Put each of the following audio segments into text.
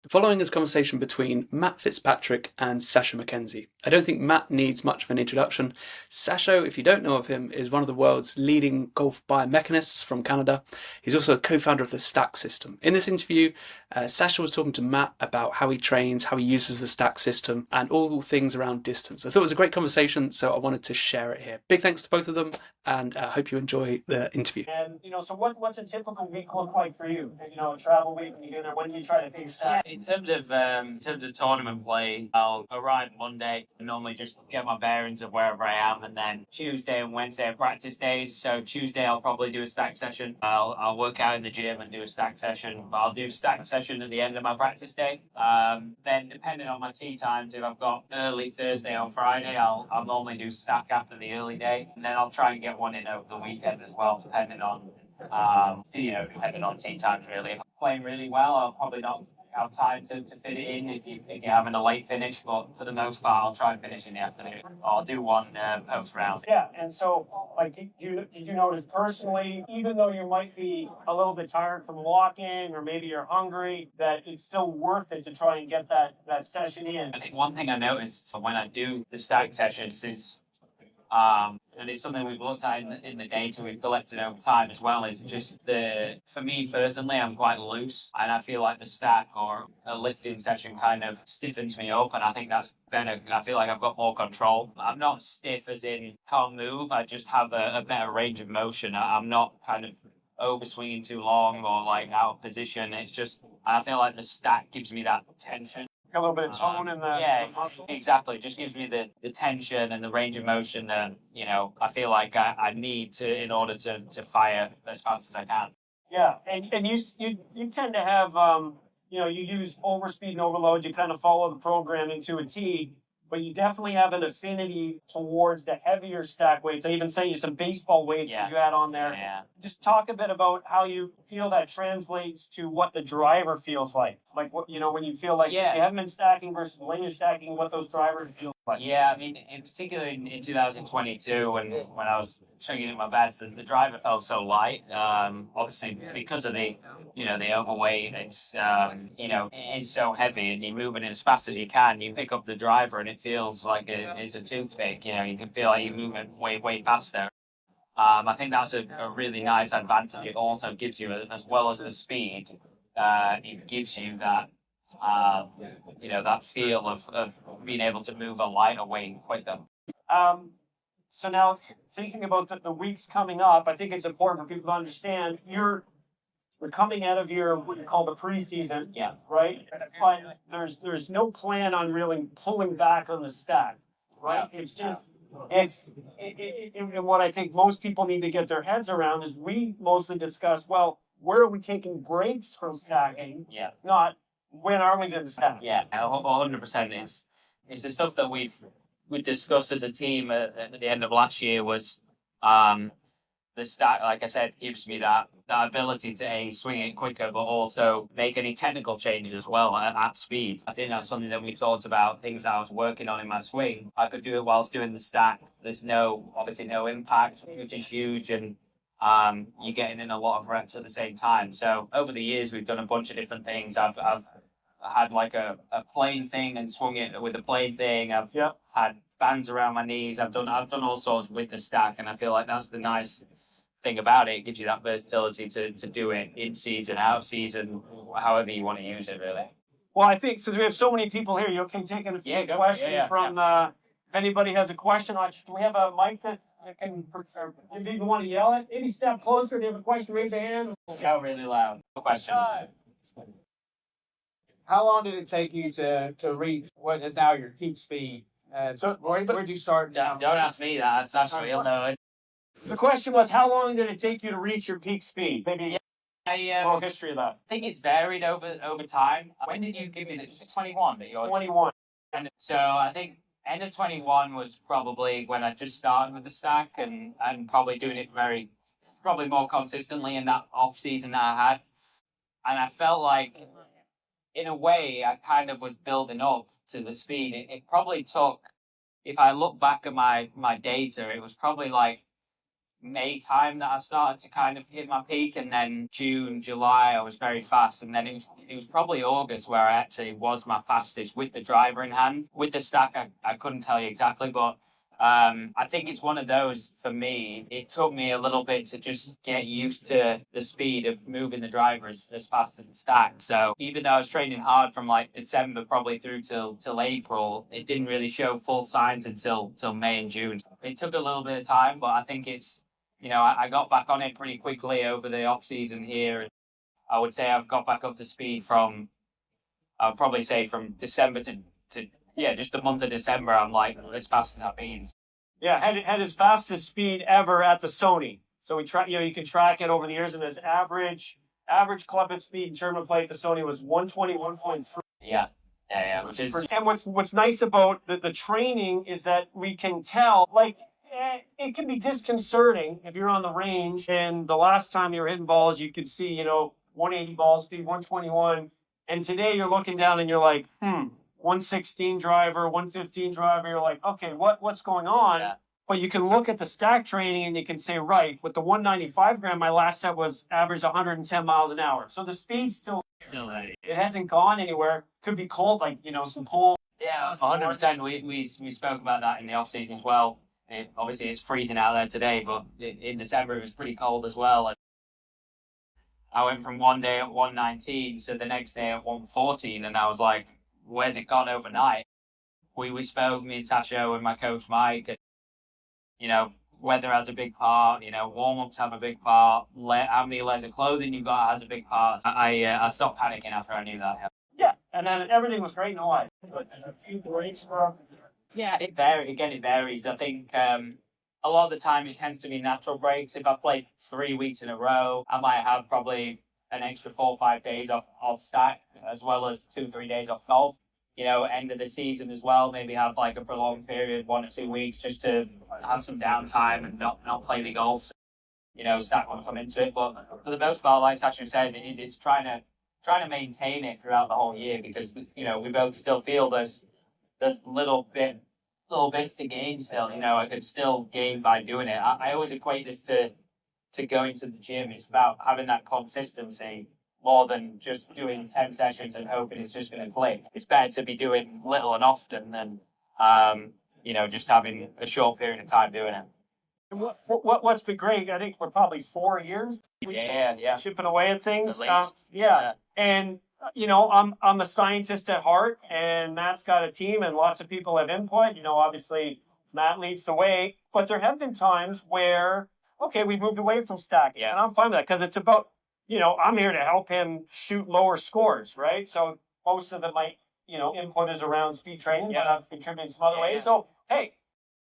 The following is a conversation between Matt Fitzpatrick and Sasho Mackenzie. I don't think Matt needs much of an introduction. Sasho, if you don't know of him, is one of the world's leading golf biomechanists from Canada. He's also a co-founder of the Stack system. In this interview, Sasho was talking to Matt about how he trains, how he uses the Stack system, and all things around distance. I thought it was a great conversation, so I wanted to share it here. Big thanks to both of them, and I hope you enjoy the interview. And, so what's a typical week look like for you? A travel week, when do you try to finish that? In terms of tournament play, I'll arrive Monday and normally just get my bearings of wherever I am, and then Tuesday and Wednesday are practice days. So Tuesday I'll probably do a stack session. I'll work out in the gym and do a stack session. But I'll do a stack session at the end of my practice day. Then depending on my tee times, if I've got early Thursday or Friday, I'll normally do stack after the early day, and then I'll try and get one in over the weekend as well, depending on tee times really. If I'm playing really well, I'll probably not have time to fit it in if you're having a late finish, but for the most part, I'll try and finish in the afternoon. I'll do one post round. Yeah, and so, did you notice personally, even though you might be a little bit tired from walking, or maybe you're hungry, that it's still worth it to try and get that session in? I think one thing I noticed when I do the stack sessions is, and it's something we've looked at in the data we've collected over time as well, is just for me personally, I'm quite loose, and I feel like the stack or a lifting session kind of stiffens me up, and I think that's better. I feel like I've got more control. I'm not stiff as in can't move, I just have a better range of motion. I'm not kind of over swinging too long or like out of position. It's just, I feel like the stack gives me that tension. A little bit of tone in the muscles. Exactly. It just gives me the tension and the range of motion that, I feel like I need to in order to fire as fast as I can. Yeah, and you tend to have, you use overspeed and overload, you kind of follow the programming to a T, but you definitely have an affinity towards the heavier stack weights. I even sent you some baseball weights that you had on there. Yeah. Just talk a bit about how you feel that translates to what the driver feels like. Like, what, when you feel like you haven't been stacking versus when you're stacking, what those drivers feel like. Yeah, I mean, in particular in 2022, when I was swinging at my best, the driver felt so light. Obviously, because of the overweight, it's so heavy, and you're moving it as fast as you can. You pick up the driver, and it feels like it's a toothpick. You can feel like you're moving way faster. I think that's a really nice advantage. It also gives you, as well as the speed, it gives you that that feel of being able to move a lighter weight quicker. So now, thinking about the weeks coming up, I think it's important for people to understand we're coming out of what you call the preseason, right? But there's no plan on really pulling back on the stack, right? It's just and what I think most people need to get their heads around is we mostly discuss, well, where are we taking breaks from stacking? Yeah. Not when are we going to stack? Yeah, 100% is the stuff that we discussed as a team at the end of last year was the stack, like I said, gives me that ability to swing it quicker, but also make any technical changes as well at speed. I think that's something that we talked about, things that I was working on in my swing. I could do it whilst doing the stack. There's obviously no impact, which is huge, and you're getting in a lot of reps at the same time. So over the years, we've done a bunch of different things. I've had like a plane thing and swung it with a plane thing. I've had bands around my knees. I've done all sorts with the stack, and I feel like that's the nice thing about it. It gives you that versatility to do it in season, out of season, however you want to use it, really. Well, I think since we have so many people here, you can take a few questions from. If anybody has a question, do we have a mic that can? Or if you want to yell it, maybe step closer. If you have a question, raise your hand. Go really loud. No questions. How long did it take you to reach what is now your peak speed? Where'd you start? Don't ask me that. That's real. No. The question was, how long did it take you to reach your peak speed? Maybe a little history of that. I think it's varied over time. When did you give me this? 21 that you're 21. And so I think end of 21 was probably when I just started with the stack and probably doing it probably more consistently in that off season that I had. And I felt like, in a way, I kind of was building up to the speed. It probably took, if I look back at my data, it was probably like May time that I started to kind of hit my peak, and then June, July, I was very fast, and then it was probably August where I actually was my fastest with the driver in hand. With the stack, I couldn't tell you exactly, but I think it's one of those for me. It took me a little bit to just get used to the speed of moving the driver as fast as the stack. So even though I was training hard from like December probably through till April, it didn't really show full signs until May and June. It took a little bit of time, but I think it's I got back on it pretty quickly over the off season here. I would say I've got back up to speed I'll probably say from December to yeah, just the month of December. I'm like as fast as I've been. Yeah, had his fastest speed ever at the Sony. So we try, you can track it over the years, and his average club at speed in terminal play at the Sony was 121.3. Yeah, which is. And what's nice about the training is that we can tell, like, it can be disconcerting if you're on the range and the last time you were hitting balls, you could see, 180 ball speed, 121. And today you're looking down and you're like, 116 driver, 115 driver. You're like, okay, what's going on? Yeah. But you can look at the stack training and you can say, right, with the 195 gram, my last set was average 110 miles an hour. So the speed's still there. it hasn't gone anywhere. Could be cold, like, some cold. Yeah, 100%. We spoke about that in the off season as well. Obviously, it's freezing out there today, but in December it was pretty cold as well. And I went from one day at 119 to the next day at 114, and I was like, "Where's it gone overnight?" We spoke, me and Sasho and my coach Mike, and weather has a big part. Warm ups have a big part. How many layers of clothing you got has a big part. I stopped panicking after I knew that. Yeah, and then everything was great in Hawaii. But there's a few breaks from. Yeah, it varies. Again, it varies. I think a lot of the time it tends to be natural breaks. If I played 3 weeks in a row, I might have probably an extra 4 or 5 days off stack, as well as 2-3 days off golf. End of the season as well. Maybe have like a prolonged period, 1 or 2 weeks, just to have some downtime and not play the golf. Stack won't come into it. But for the most part, like Sasha says, it's trying to maintain it throughout the whole year because we both still feel there's little bits to gain still. I could still gain by doing it. I always equate this to going to the gym. It's about having that consistency more than just doing 10 sessions and hoping it's just going to click. It's better to be doing little and often than just having a short period of time doing it. What's been great, I think we're probably 4 years. Yeah. Chipping away at things. At least. Yeah. And I'm a scientist at heart, and Matt's got a team, and lots of people have input. Obviously Matt leads the way, but there have been times where, okay, we moved away from stacking, and I'm fine with that because it's about, I'm here to help him shoot lower scores, right? So most of my, input is around speed training, but I've contributed some other ways. So hey,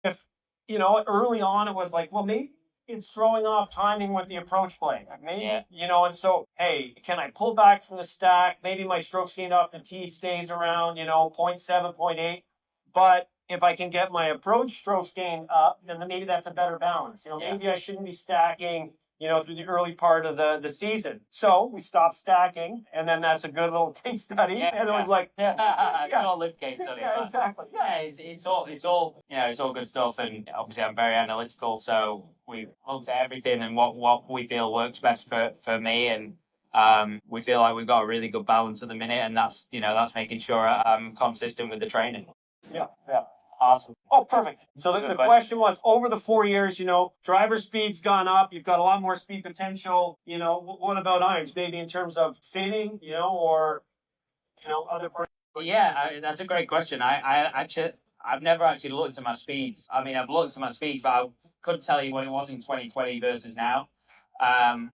if early on it was like, well, maybe it's throwing off timing with the approach play. Maybe, and so, hey, can I pull back from the stack? Maybe my strokes gained off the tee stays around, 0.7, 0.8. But if I can get my approach strokes gained up, then maybe that's a better balance. Maybe I shouldn't be stacking, through the early part of the season. So we stopped stacking, and then that's a good little case study. And it was like, short-lived case study. Yeah, exactly. Yeah, it's all good stuff. And obviously, I'm very analytical, so we looked at everything and what we feel works best for me, and we feel like we've got a really good balance at the minute, and that's making sure I'm consistent with the training. Yeah. Awesome. Oh, perfect. So the question was, over the 4 years, driver speed's gone up. You've got a lot more speed potential. What about irons? Maybe in terms of fitting, or, other. Yeah, that's a great question. I've never actually looked at my speeds. I mean, I've looked at my speeds, but I couldn't tell you what it was in 2020 versus now.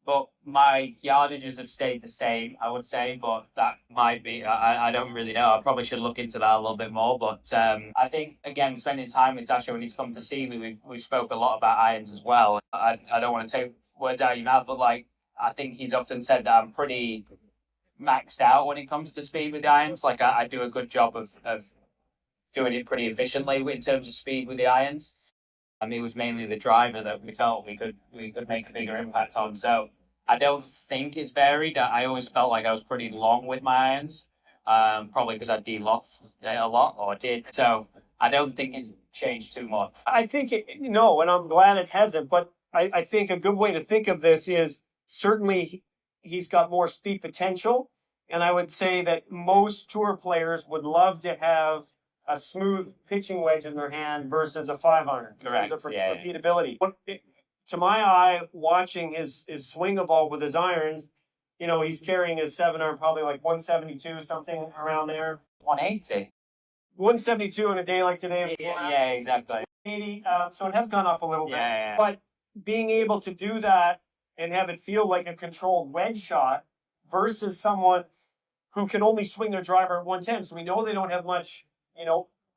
But my yardages have stayed the same, I would say, but that might be, I don't really know. I probably should look into that a little bit more. But I think, again, spending time with Sasha when he's come to see me, we spoke a lot about irons as well. I don't want to take words out of your mouth, but I think he's often said that I'm pretty maxed out when it comes to speed with the irons. I do a good job of doing it pretty efficiently in terms of speed with the irons. It was mainly the driver that we felt we could make a bigger impact on. So I don't think it's varied. I always felt like I was pretty long with my irons, probably because I de-loft a lot, or did. So I don't think it's changed too much. I think and I'm glad it hasn't. But I think a good way to think of this is certainly he's got more speed potential. And I would say that most tour players would love to have a smooth pitching wedge in their hand versus a 5-iron. Correct. In terms of Yeah. repeatability. To my eye, watching his swing evolve with his irons, he's carrying his 7-iron probably like 172, something around there. 180. 172 on a day like today. Yeah, exactly. 80. So it has gone up a little bit. Yeah. But being able to do that and have it feel like a controlled wedge shot versus someone who can only swing their driver at 110. So we know they don't have much,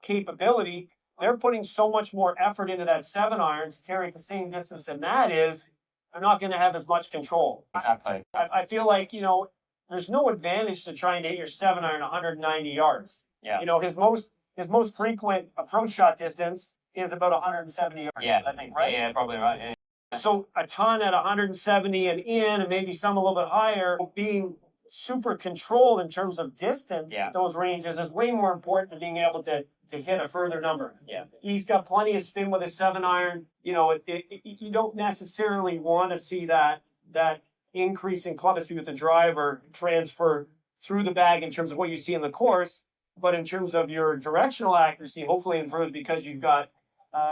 capability. They're putting so much more effort into that 7-iron to carry the same distance than that is. They're not going to have as much control. Exactly. I feel like, there's no advantage to trying to hit your 7-iron 190 yards. Yeah. His most frequent approach shot distance is about 170 yards. Yeah, I think, right? Yeah, probably right. Yeah. So a ton at 170 and in, and maybe some a little bit higher, being super controlled in terms of distance, those ranges is way more important than being able to hit a further number. Yeah. He's got plenty of spin with his 7-iron. You don't necessarily want to see that increase in club speed with the driver transfer through the bag in terms of what you see in the course, but in terms of your directional accuracy, hopefully improves because you've got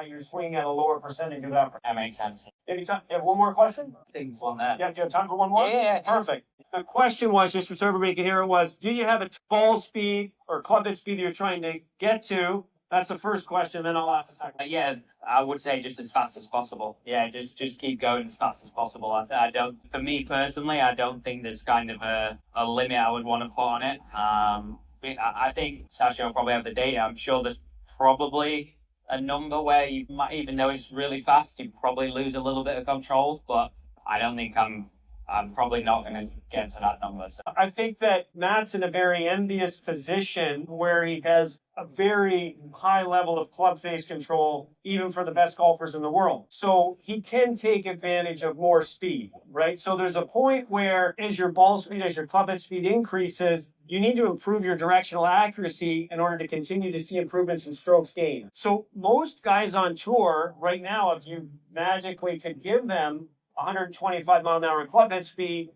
you're swinging at a lower percentage of effort. That makes sense. You have one more question? I think one there. Yeah, do you have time for one more? Yeah. Perfect. The question was, just so everybody can hear it, was, do you have a ball speed or club head speed that you're trying to get to? That's the first question, then I'll ask the second. Yeah, I would say just as fast as possible. Yeah, just keep going as fast as possible. I don't, for me personally, I don't think there's kind of a limit I would want to put on it. I think Sasha will probably have the data. I'm sure there's probably a number where you might, even though it's really fast, you probably lose a little bit of control, but I don't think I'm probably not going to get to that number. So. I think that Matt's in a very envious position where he has a very high level of club face control, even for the best golfers in the world. So he can take advantage of more speed, right? So there's a point where as your ball speed, as your club head speed increases, you need to improve your directional accuracy in order to continue to see improvements in strokes gained. So most guys on tour right now, if you magically could give them 125 mile an hour club head speed,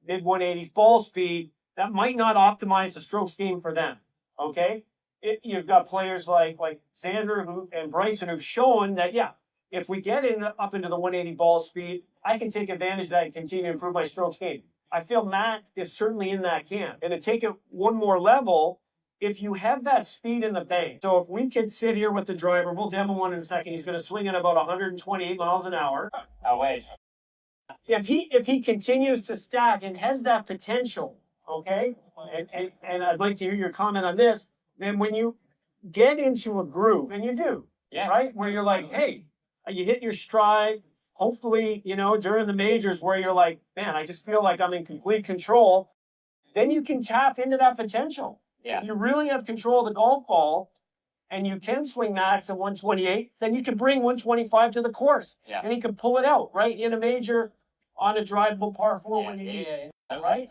mid 180s ball speed, that might not optimize the strokes game for them. Okay, you've got players like Xander and Bryson who've shown that if we get up into the 180 ball speed, I can take advantage of that and continue to improve my strokes game. I feel Matt is certainly in that camp. And to take it one more level, if you have that speed in the bank, so if we could sit here with the driver, we'll demo one in a second. He's going to swing at about 128 miles an hour. Oh wait. If he continues to stack and has that potential, okay, and I'd like to hear your comment on this, then when you get into a groove, and you do, right, where you're like, hey, you hit your stride, hopefully, during the majors where you're like, man, I just feel like I'm in complete control, then you can tap into that potential. Yeah. If you really have control of the golf ball, and you can swing max at 128, then you can bring 125 to the course. Yeah. And he can pull it out, right, in a major on a drivable par 4 when you need it, right?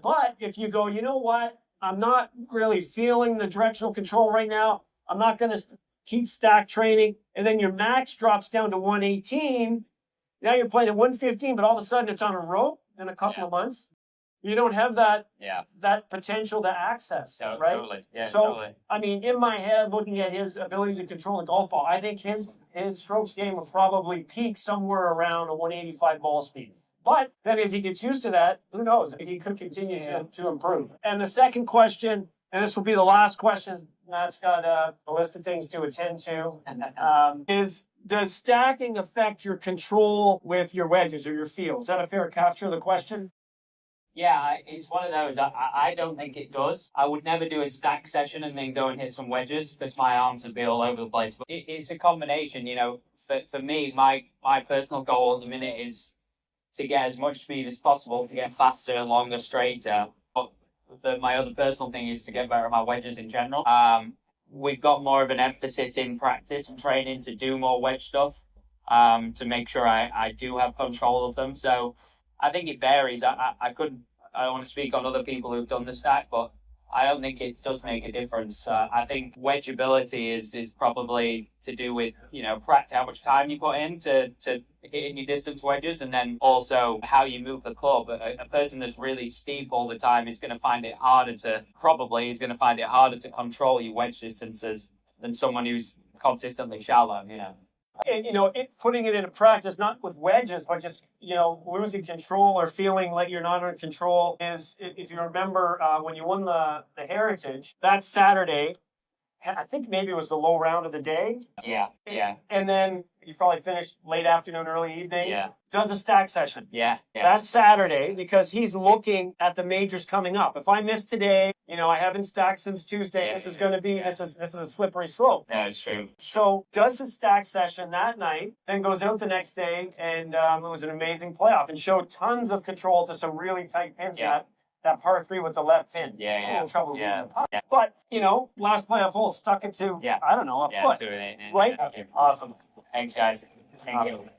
But if you go, you know what, I'm not really feeling the directional control right now, I'm not going to keep stack training, and then your max drops down to 118, now you're playing at 115, but all of a sudden it's on a rope in a couple of months. You don't have that potential to access, right? Totally. Yeah, so, totally. I mean, in my head, looking at his ability to control the golf ball, I think his strokes game will probably peak somewhere around a 185 ball speed. But then as he gets used to that, who knows? He could continue to improve. And the second question, and this will be the last question, Matt's got a list of things to attend to, is does stacking affect your control with your wedges or your feel? Is that a fair capture of the question? Yeah, it's one of those. I don't think it does. I would never do a stack session and then go and hit some wedges because my arms would be all over the place. But it's a combination, For me, my personal goal at the minute is to get as much speed as possible, to get faster, longer, straighter. But my other personal thing is to get better at my wedges in general. We've got more of an emphasis in practice and training to do more wedge stuff, to make sure I do have control of them. So I think it varies. I don't want to speak on other people who've done the stack, but I don't think it does make a difference. I think wedge ability is probably to do with, practice, how much time you put in to hitting your distance wedges, and then also how you move the club. A person that's really steep all the time is going to find it harder to control your wedge distances than someone who's consistently shallow. And, putting it into practice, not with wedges, but just, losing control or feeling like you're not in control is, if you remember, when you won the Heritage, that Saturday, I think maybe it was the low round of the day. Yeah. And then you probably finished late afternoon, early evening. Yeah. Does a stack session. Yeah. That's Saturday, because he's looking at the majors coming up. If I miss today, I haven't stacked since Tuesday. Yeah. This is a slippery slope. No, it's true. So does a stack session that night, then goes out the next day, and it was an amazing playoff and showed tons of control to some really tight pins. Yeah. That par 3 with the left pin. Yeah. A little trouble with Yeah. the putt. But, last playoff hole stuck it to, Yeah. I don't know, a foot. To it, Right? Okay. Awesome. Thanks, guys. Thank you.